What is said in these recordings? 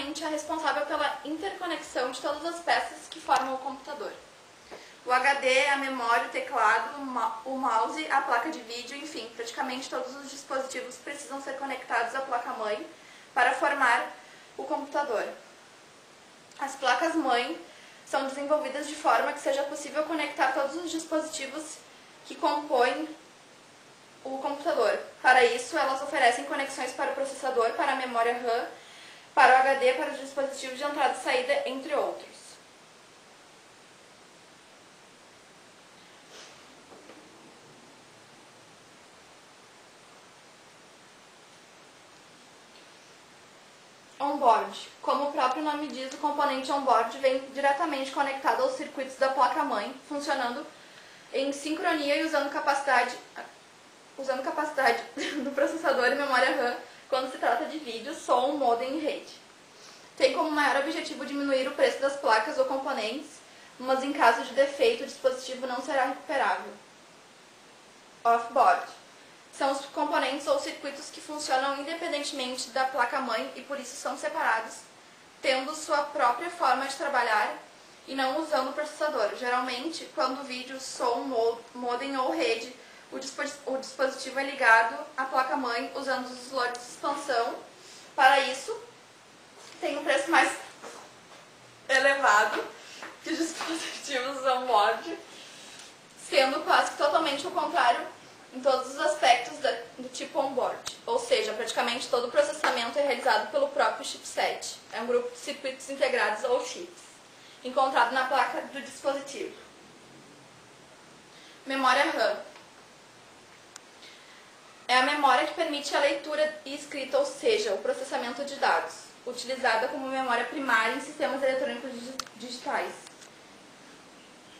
basicamente é responsável pela interconexão de todas as peças que formam o computador. O HD, a memória, o teclado, o mouse, a placa de vídeo, enfim, praticamente todos os dispositivos precisam ser conectados à placa-mãe para formar o computador. As placas-mãe são desenvolvidas de forma que seja possível conectar todos os dispositivos que compõem o computador. Para isso, elas oferecem conexões para o processador, para a memória RAM, para o HD, para os dispositivos de entrada e saída, entre outros. On-board. Como o próprio nome diz, o componente on-board vem diretamente conectado aos circuitos da placa-mãe, funcionando em sincronia e usando capacidade do processador e memória RAM quando se trata de vídeo, som, modem e rede. Tem como maior objetivo diminuir o preço das placas ou componentes, mas em caso de defeito o dispositivo não será recuperável. Off-board. São os componentes ou circuitos que funcionam independentemente da placa-mãe e por isso são separados, tendo sua própria forma de trabalhar e não usando o processador. Geralmente, quando o vídeo, som, modem ou rede, o dispositivo é ligado à placa-mãe usando os slots de expansão. Para isso, tem um preço mais elevado que os dispositivos on-board, sendo quase que totalmente o contrário em todos os aspectos do tipo on-board. Ou seja, praticamente todo o processamento é realizado pelo próprio chipset. É um grupo de circuitos integrados ou chips, encontrado na placa do dispositivo. Memória RAM. É a memória que permite a leitura e escrita, ou seja, o processamento de dados, utilizada como memória primária em sistemas eletrônicos digitais.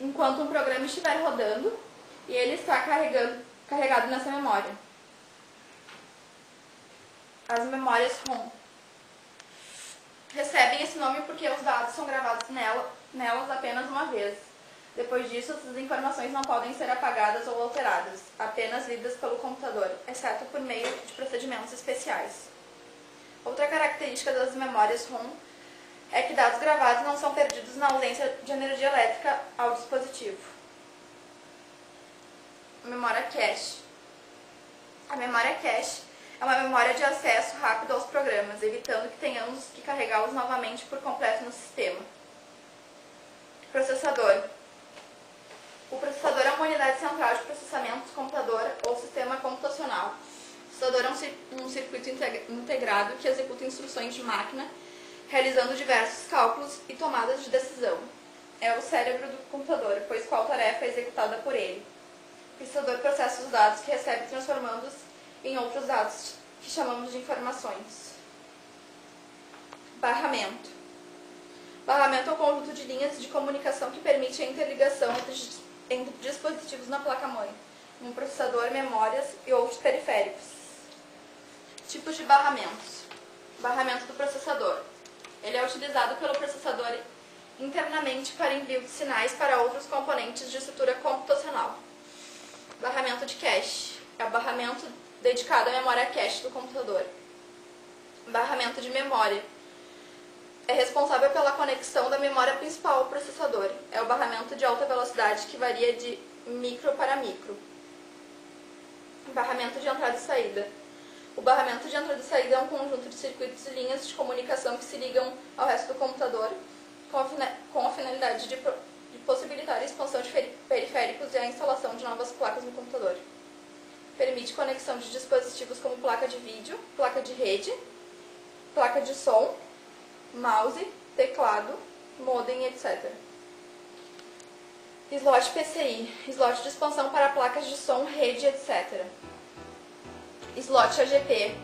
Enquanto um programa estiver rodando e ele está carregado nessa memória. As memórias ROM recebem esse nome porque os dados são gravados nelas apenas uma vez. Depois disso, essas informações não podem ser apagadas ou alteradas, apenas lidas pelo computador, exceto por meio de procedimentos especiais. Outra característica das memórias ROM é que dados gravados não são perdidos na ausência de energia elétrica ao dispositivo. Memória cache. A memória cache é uma memória de acesso rápido aos programas, evitando que tenhamos que carregá-los novamente por completo no sistema. Processador. O processador é uma unidade central de processamento do computador ou sistema computacional. O processador é um circuito integrado que executa instruções de máquina, realizando diversos cálculos e tomadas de decisão. É o cérebro do computador, pois qual tarefa é executada por ele. O processador processa os dados que recebe, transformando-os em outros dados que chamamos de informações. Barramento. Barramento é um conjunto de linhas de comunicação que permite a interligação entre dispositivos na placa-mãe, um processador, memórias e outros periféricos. Tipos de barramentos. Barramento do processador. Ele é utilizado pelo processador internamente para envio de sinais para outros componentes de estrutura computacional. Barramento de cache. É o barramento dedicado à memória cache do computador. Barramento de memória. É responsável pela conexão da memória principal ao processador. É o barramento de alta velocidade que varia de micro para micro. Barramento de entrada e saída. O barramento de entrada e saída é um conjunto de circuitos e linhas de comunicação que se ligam ao resto do computador com a finalidade de possibilitar a expansão de periféricos e a instalação de novas placas no computador. Permite conexão de dispositivos como placa de vídeo, placa de rede, placa de som, mouse, teclado, modem, etc. Slot PCI, slot de expansão para placas de som, rede, etc. Slot AGP,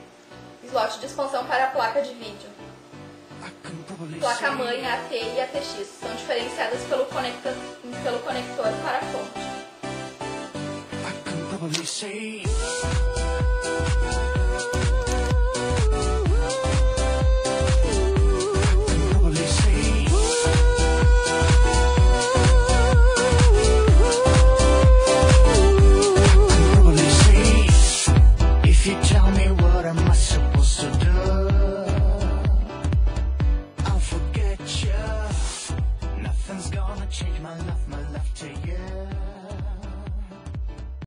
slot de expansão para a placa de vídeo. Placa-mãe, AT e ATX são diferenciadas pelo conector para a fonte.